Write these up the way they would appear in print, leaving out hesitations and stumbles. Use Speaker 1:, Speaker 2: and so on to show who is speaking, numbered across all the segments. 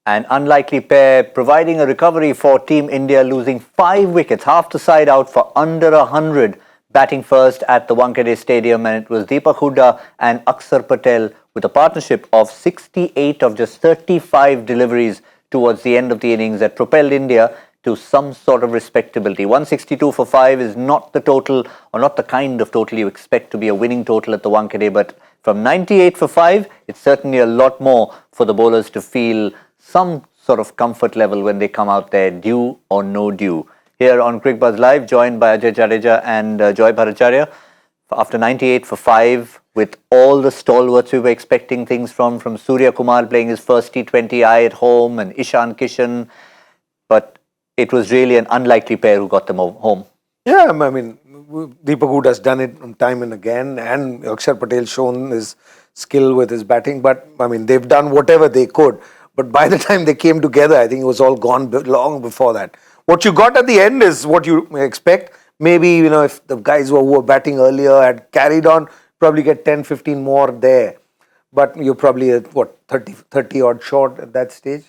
Speaker 1: An unlikely pair providing a recovery for Team India, losing 5 wickets, half the side out for under 100, batting first at the Wankhede Stadium, and it was Deepak Hooda and Akshar Patel with a partnership of 68 of just 35 deliveries towards the end of the innings that propelled India to some sort of respectability. 162 for 5 is not the total, or not the kind of total you expect to be a winning total at the Wankhede, but from 98 for 5, it's certainly a lot more for the bowlers to feel some sort of comfort level when they come out there, due or no due. Here on Cricbuzz Live, joined by Ajay Jadeja and Joy Bhattacharjya, after 98 for 5, with all the stalwarts we were expecting things from Surya Kumar playing his first T20I at home, and Ishan Kishan, but it was really an unlikely pair who got them home.
Speaker 2: Yeah, I mean, Deepak Hooda has done it time and again, and Akshar Patel shown his skill with his batting, but I mean, they've done whatever they could. But by the time they came together, I think it was all gone long before that. What you got at the end is what you expect. Maybe, if the guys who were batting earlier had carried on, probably get 10, 15 more there. But you're probably at, 30 odd short at that stage.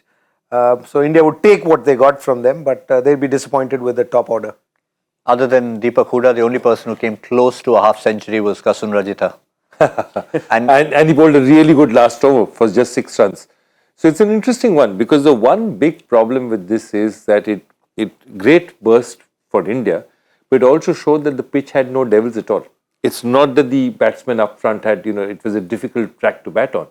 Speaker 2: So India would take what they got from them, but they'd be disappointed with the top order.
Speaker 1: Other than Deepak Hooda, the only person who came close to a half century was Kasun Rajitha.
Speaker 3: and he bowled a really good last over for just 6 runs. So it's an interesting one, because the one big problem with this is that it great burst for India, but it also showed that the pitch had no devils at all. It's not that the batsmen up front had, it was a difficult track to bat on.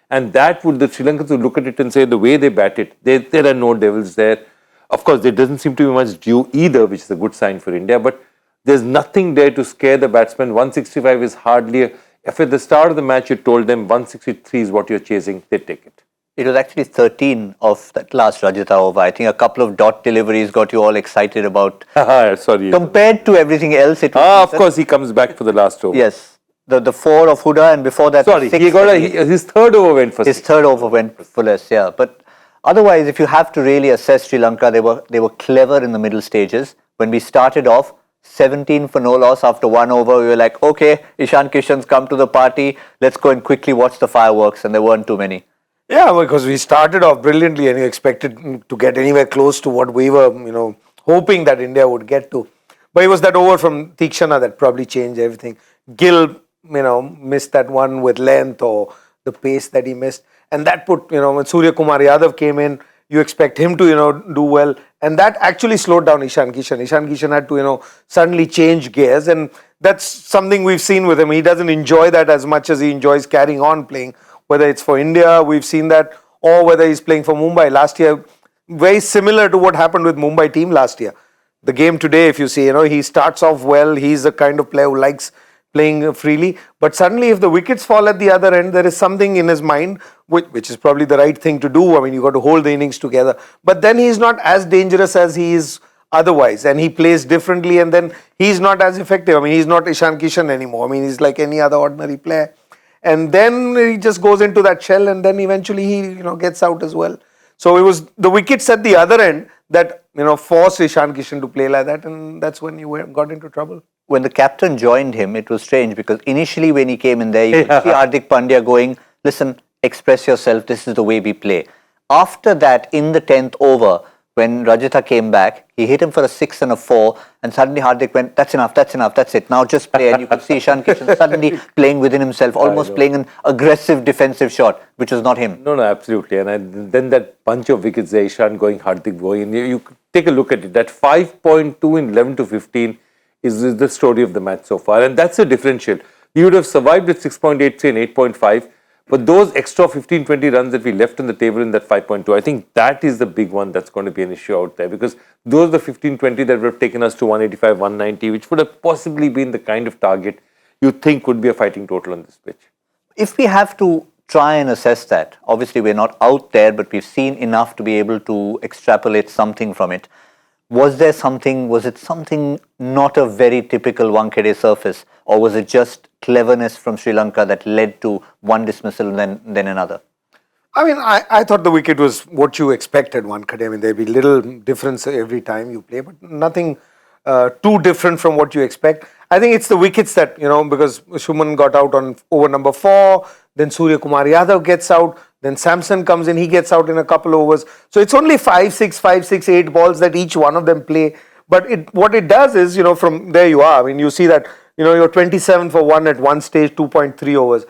Speaker 3: And that would, the Sri Lankans would look at it and say, the way they bat it, there are no devils there. Of course, there doesn't seem to be much dew either, which is a good sign for India, but there's nothing there to scare the batsmen. 165 is hardly, if at the start of the match you told them 163 is what you're chasing, they take it.
Speaker 1: It was actually 13 of that last Rajitha over. I think a couple of dot deliveries got you all excited about.
Speaker 3: Sorry.
Speaker 1: Compared to everything else, it was...
Speaker 3: of course, he comes back for the last over.
Speaker 1: Yes. The 4 of Hooda, and before that...
Speaker 3: Sorry,
Speaker 1: 6,
Speaker 3: he got his third over went for 6.
Speaker 1: His third over went for less, yeah. But otherwise, if you have to really assess Sri Lanka, they were clever in the middle stages. When we started off, 17 for no loss after 1 over, we were like, okay, Ishan Kishan's come to the party. Let's go and quickly watch the fireworks, and there weren't too many.
Speaker 2: Yeah, because we started off brilliantly and you expected to get anywhere close to what we were, hoping that India would get to. But it was that over from Tikshana that probably changed everything. Gill, missed that one with length, or the pace that he missed. And that put, when Surya Kumar Yadav came in, you expect him to, do well. And that actually slowed down Ishan Kishan. Ishan Kishan had to, suddenly change gears. And that's something we've seen with him. He doesn't enjoy that as much as he enjoys carrying on playing. Whether it's for India, we've seen that, or whether he's playing for Mumbai. Last year, very similar to what happened with Mumbai team last year. The game today, if you see, he starts off well. He's the kind of player who likes playing freely. But suddenly, if the wickets fall at the other end, there is something in his mind, which is probably the right thing to do. I mean, you've got to hold the innings together. But then he's not as dangerous as he is otherwise. And he plays differently, and then he's not as effective. I mean, he's not Ishan Kishan anymore. I mean, he's like any other ordinary player. And then he just goes into that shell, and then eventually he, gets out as well. So it was the wickets at the other end that, forced Ishan Kishan to play like that, and that's when you got into trouble.
Speaker 1: When the captain joined him, it was strange, because initially when he came in there, you could see Hardik Pandya going, listen, express yourself, this is the way we play. After that, in the 10th over, when Rajitha came back, he hit him for a 6 and a 4, and suddenly Hardik went, that's enough, that's it, now just play. And you could see Ishan Kishan suddenly playing within himself, almost playing an aggressive defensive shot, which was not him.
Speaker 3: No, absolutely. And then that bunch of wickets there, Ishan going, Hardik going, you take a look at it. That 5.2 in 11 to 15 is the story of the match so far, and that's a differential. You would have survived with 6.83 and 8.5, but those extra 15-20 runs that we left on the table in that 5.2, I think that is the big one that's going to be an issue out there, because those are the 15-20 that would have taken us to 185, 190, which would have possibly been the kind of target you think would be a fighting total on this pitch.
Speaker 1: If we have to try and assess that, obviously we're not out there, but we've seen enough to be able to extrapolate something from it. Was it something not a very typical Wankhede surface, or was it just cleverness from Sri Lanka that led to one dismissal and then another?
Speaker 2: I mean, I thought the wicket was what you expected, Wankhede. I mean, there'd be little difference every time you play, but nothing too different from what you expect. I think it's the wickets that, because Shuman got out on over number 4, then Surya Kumar Yadav gets out. Then Samson comes in, he gets out in a couple overs. So it's only 8 balls that each one of them play. But what it does is, from there you are. I mean, you see that, you're 27 for 1 at one stage, 2.3 overs.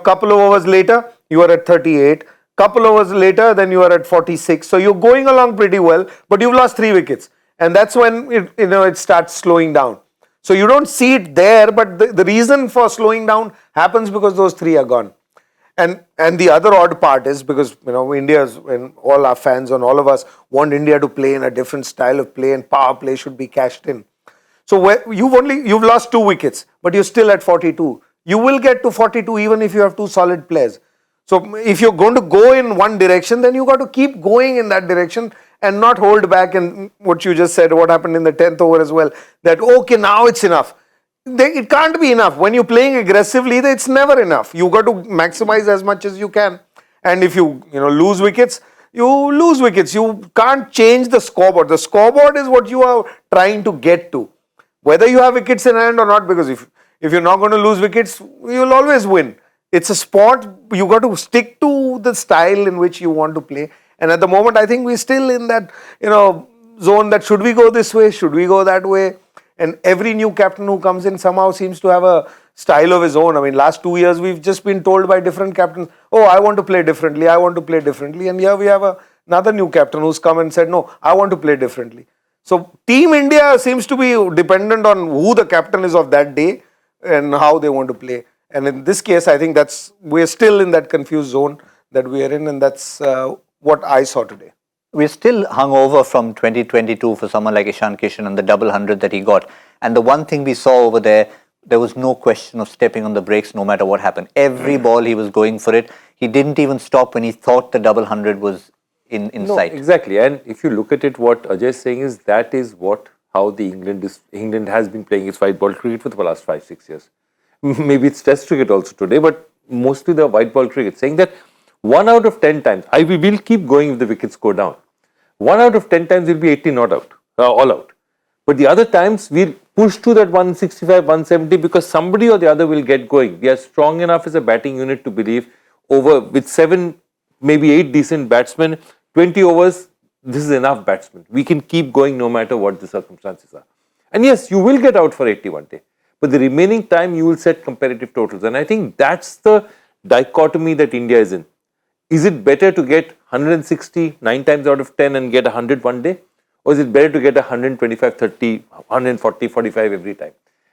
Speaker 2: Couple of overs later, you are at 38. Couple of overs later, then you are at 46. So you're going along pretty well, but you've lost 3 wickets. And that's when it starts slowing down. So you don't see it there, but the reason for slowing down happens because those 3 are gone. And the other odd part is because India's, and all our fans and all of us want India to play in a different style of play, and power play should be cashed in. So you've lost 2 wickets, but you're still at 42. You will get to 42 even if you have 2 solid players. So if you're going to go in one direction, then you got to keep going in that direction and not hold back. And what you just said, what happened in the 10th over as well, that okay, now it's enough. It can't be enough. When you're playing aggressively, it's never enough. You got to maximize as much as you can. And if you lose wickets, you lose wickets. You can't change the scoreboard. The scoreboard is what you are trying to get to. Whether you have wickets in hand or not, because if you're not going to lose wickets, you'll always win. It's a sport. You got to stick to the style in which you want to play. And at the moment, I think we're still in that zone that should we go this way, should we go that way. And every new captain who comes in somehow seems to have a style of his own. I mean, last 2 years, we've just been told by different captains, oh, I want to play differently, I want to play differently. And here we have another new captain who's come and said, no, I want to play differently. So Team India seems to be dependent on who the captain is of that day and how they want to play. And in this case, I think we're still in that confused zone that we are in, and that's what I saw today.
Speaker 1: We're still hung over from 2022 for someone like Ishan Kishan and the double 100 that he got. And the one thing we saw over there was no question of stepping on the brakes no matter what happened. Every ball he was going for it. He didn't even stop when he thought the double 100 was in sight.
Speaker 3: Exactly. And if you look at it, what Ajay is saying is that is how the England has been playing its white ball cricket for the last 5-6 years. Maybe it's test cricket also today, but mostly the white ball cricket, saying that 1 out of 10 times, we will keep going if the wickets go down. 1 out of 10 times will be 80 not out, all out. But the other times we'll push to that 165, 170 because somebody or the other will get going. We are strong enough as a batting unit to believe with 7, maybe 8 decent batsmen, 20 overs, this is enough batsmen. We can keep going no matter what the circumstances are. And yes, you will get out for 80 one day. But the remaining time you will set competitive totals. And I think that's the dichotomy that India is in. Is it better to get 160 9 times out of 10 and get 100 one day? Or is it better to get 125, 30, 140, 45 every time?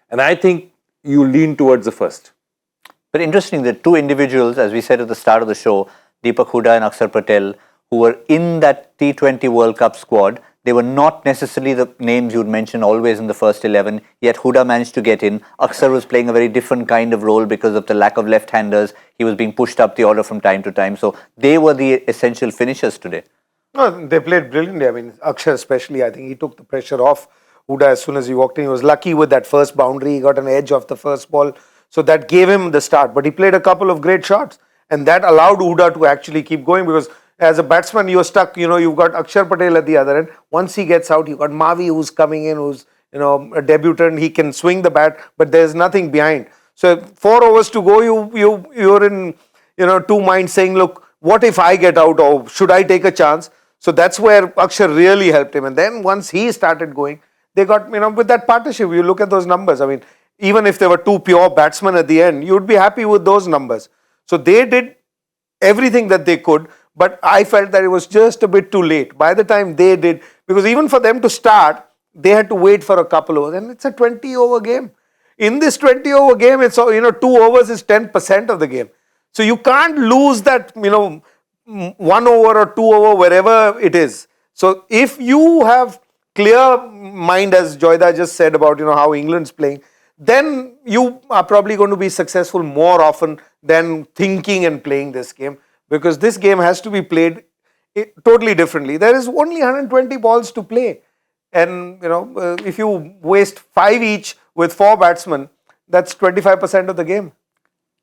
Speaker 3: And I think you lean towards the first.
Speaker 1: But interesting, the 2 individuals, as we said at the start of the show, Deepak Hooda and Akshar Patel, who were in that T20 World Cup squad, they were not necessarily the names you'd mention always in the first 11, yet Hooda managed to get in. Akshar was playing a very different kind of role because of the lack of left-handers. He was being pushed up the order from time to time. So they were the essential finishers today.
Speaker 2: No, they played brilliantly. I mean, Akshar especially, I think he took the pressure off Hooda as soon as he walked in. He was lucky with that first boundary. He got an edge off the first ball. So that gave him the start. But he played a couple of great shots. And that allowed Hooda to actually keep going because as a batsman, you're stuck. You've got Akshar Patel at the other end. Once he gets out, you've got Mavi who's coming in, who's a debutant. He can swing the bat, but there's nothing behind. So 4 overs to go, you're in 2 minds saying, look, what if I get out, or should I take a chance? So that's where Akshar really helped him. And then once he started going, they got with that partnership. You look at those numbers. I mean, even if there were 2 pure batsmen at the end, you'd be happy with those numbers. So they did everything that they could. But I felt that it was just a bit too late by the time they did, because even for them to start, they had to wait for a couple overs, and it's a 20-over game. In this 20-over game, it's 2 overs is 10% of the game. So you can't lose that 1 over or 2 over wherever it is. So if you have clear mind, as Joyda just said about how England's playing, then you are probably going to be successful more often than thinking and playing this game. Because this game has to be played totally differently. There is only 120 balls to play. And, if you waste 5 each with 4 batsmen, that's 25% of the game.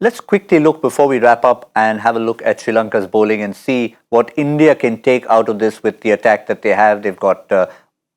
Speaker 1: Let's quickly look before we wrap up and have a look at Sri Lanka's bowling and see what India can take out of this with the attack that they have. They've got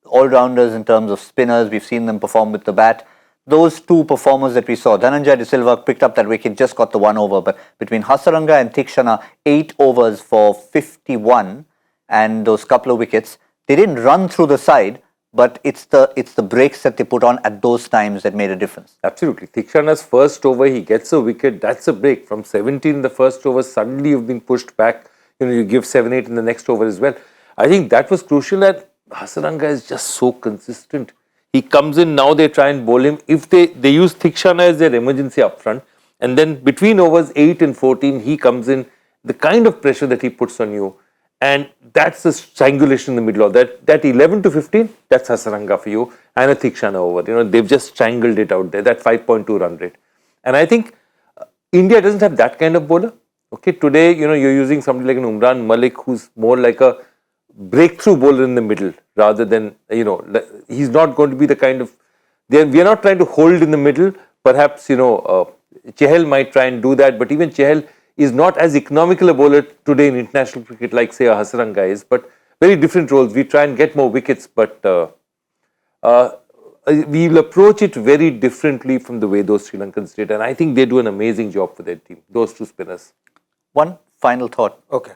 Speaker 1: all-rounders in terms of spinners. We've seen them perform with the bat. those two performers that we saw, Dhananjay De Silva picked up that wicket, just got the 1 over, but between Hasaranga and Tikshana, 8 overs for 51 and those couple of wickets, they didn't run through the side, but it's the breaks that they put on at those times that made a difference.
Speaker 3: Absolutely. Tikshana's first over, he gets a wicket, that's a break. From 17 in the first over, suddenly you've been pushed back. You give 7-8 in the next over as well. I think that was crucial, and Hasaranga is just so consistent. He comes in, now they try and bowl him. If they use Tikshana as their emergency up front, and then between overs 8 and 14, he comes in, the kind of pressure that he puts on you, and that's the strangulation in the middle of that 11 to 15, that's Hasaranga for you, and a Tikshana over. They've just strangled it out there, that 5.2 run rate. And I think India doesn't have that kind of bowler. Okay, today, you're using somebody like an Umran Malik, who's more like a breakthrough bowler in the middle, rather than, he's not going to be the kind of, we are not trying to hold in the middle. Perhaps, Chahal might try and do that, but even Chahal is not as economical a bowler today in international cricket like, say, a Hasaranga is, but very different roles. We try and get more wickets, but we'll approach it very differently from the way those Sri Lankans did, and I think they do an amazing job for their team, those two spinners.
Speaker 1: One final thought.
Speaker 2: Okay.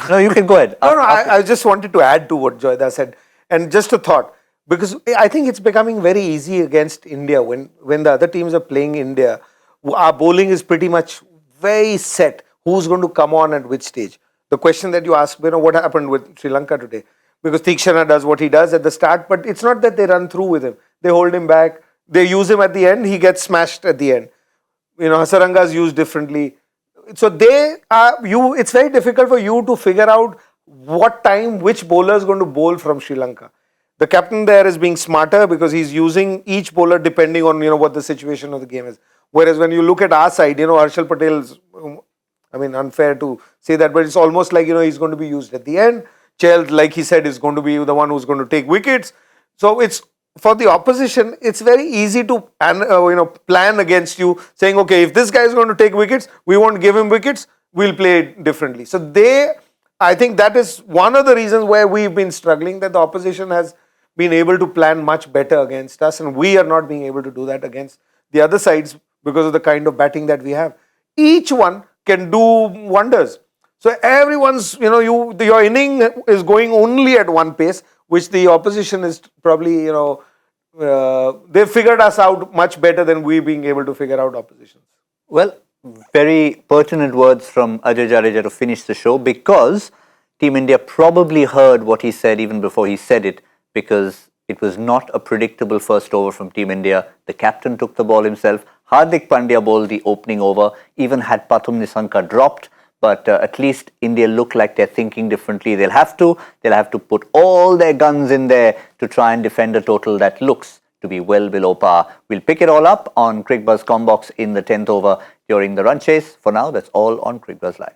Speaker 1: No, you can go ahead.
Speaker 2: I just wanted to add to what Joyda said. And just a thought, because I think it's becoming very easy against India when the other teams are playing India. Our bowling is pretty much very set. Who's going to come on at which stage? The question that you asked, what happened with Sri Lanka today? Because Tikshana does what he does at the start, but it's not that they run through with him. They hold him back. They use him at the end. He gets smashed at the end. Hasaranga is used differently. So it's very difficult for you to figure out what time which bowler is going to bowl from Sri Lanka. The captain there is being smarter because he's using each bowler depending on what the situation of the game is. Whereas when you look at our side, Harshal Patel's, unfair to say that, but it's almost like he's going to be used at the end. Chahal, like he said, is going to be the one who's going to take wickets. So it's for the opposition, it's very easy to plan against you, saying, okay, if this guy is going to take wickets, we won't give him wickets, we'll play it differently. So I think that is one of the reasons where we've been struggling, that the opposition has been able to plan much better against us, and we are not being able to do that against the other sides because of the kind of batting that we have. Each one can do wonders. So everyone's, your inning is going only at one pace, which the opposition is probably, they figured us out much better than we being able to figure out oppositions.
Speaker 1: Well, very pertinent words from Ajay Jadeja to finish the show, because Team India probably heard what he said even before he said it, because it was not a predictable first over from Team India. The captain took the ball himself. Hardik Pandya bowled the opening over, even had Pathum Nissanka dropped. But at least India look like they're thinking differently. They'll have to put all their guns in there to try and defend a total that looks to be well below par. We'll pick it all up on Cricbuzz Combox in the 10th over during the run chase. For now, that's all on Cricbuzz Live.